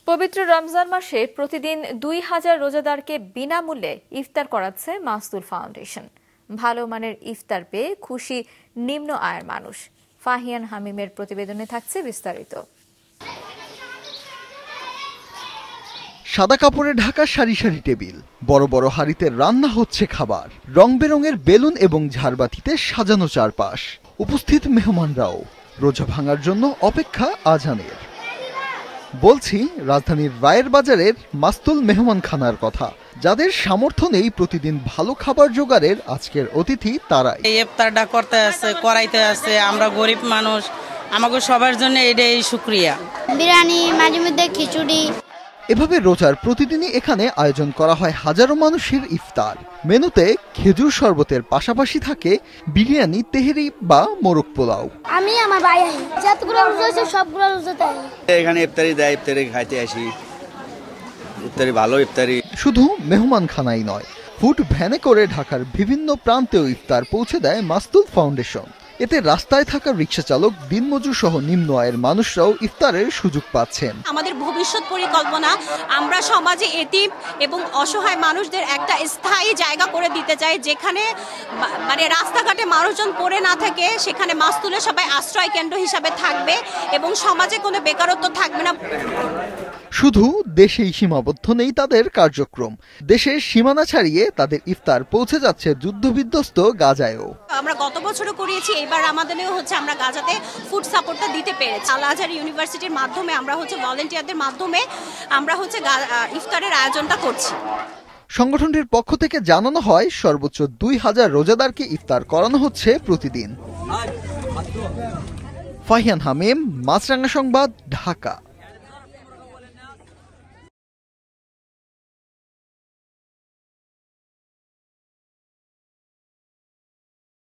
পবিত্র রমজান মাসে প্রতিদিন ২,০০০ রোজাদারকে বিনামূল্যে ইফতার করাচ্ছে মাসতুল ফাউন্ডেশন। ভালো মানের ইফতার পেয়ে খুশি নিম্ন আয়ের মানুষ। ফাহিয়ান হামিমের প্রতিবেদনে থাকছে বিস্তারিত। সাদা কাপড়ে ঢাকা সারি সারি টেবিল, বড় বড় হাড়িতে রান্না হচ্ছে খাবার, রং বেরঙের বেলুন এবং ঝাড়বাতিতে সাজানো চারপাশ। উপস্থিত মেহমানরাও রোজা ভাঙার জন্য অপেক্ষা আজানের। বলছি রাজধানীর রায়ের বাজারের মাসতুল মেহমানখানার কথা, যাদের সামর্থ্য নেই প্রতিদিন ভালো খাবার জোগাড়ের। আজকের অতিথি তারাই। এই ইফতারটা করতে আছে, করাইতে আছে। আমরা গরিব মানুষ, আমাকে সবার জন্য এটাই শুকরিয়া। বিরিয়ানি, মাঝে মধ্যে খিচুড়ি। এভাবে রোজার প্রতিদিনই এখানে আয়োজন করা হয় হাজারো মানুষের ইফতার। মেনুতে খেজুর শরবতের পাশাপাশি থাকে বিরিয়ানি, তেহেরি বা মোরগ পোলাও। আমি আমার ভাই যতগুলো রোজা আছে সবগুলো রোজাতে এখানে ইফতারি দেয়, ইফতারি খাইতে আসি। ইফতারি ভালো ইফতারি। শুধু মেহমানখানাই নয়, ফুড ভ্যানে করে ঢাকার বিভিন্ন প্রান্তেও ইফতার পৌঁছে দেয় মাসতুল ফাউন্ডেশন। এতে রাস্তায় থাকা রিকশা চালক, দিনমজুর সহ নিম্ন আয়ের মানুষরাও ইফতারের সুযোগ পাচ্ছেন। আমাদের ভবিষ্যৎ পরিকল্পনা, আমরা সমাজে এতিম এবং অসহায় মানুষদের একটা স্থায়ী জায়গা করে দিতে চাই, যেখানে মানে রাস্তাঘাটে মানুষজন পড়ে না থাকে। সেখানে মাসতুলে সবাই আশ্রয় কেন্দ্র হিসাবে থাকবে এবং সমাজে কোনো বেকারত্ব থাকবে না। শুধু দেশেই সীমাবদ্ধ নেই তাদের কার্যক্রম, দেশের সীমানা ছাড়িয়ে তাদের ইফতার পৌঁছে যাচ্ছে যুদ্ধবিধ্বস্ত গাজায়ও। আমরা গত বছরও করিয়েছি, এবার আমাদেরও হচ্ছে আমরা গাজাতে ফুড সাপোর্টটা দিতে পেরেছি। আল আজহার ইউনিভার্সিটির মাধ্যমে আমরা হচ্ছে ভলান্টিয়ারদের মাধ্যমে আমরা হচ্ছে ইফতারের আয়োজনটা করছি। সংগঠনটির পক্ষ থেকে জানানো হয় সর্বোচ্চ ২,০০০ রোজাদারকে ইফতার করানো হচ্ছে প্রতিদিন। ফাহিয়ান হামিম, মাছরাঙা সংবাদ, ঢাকা।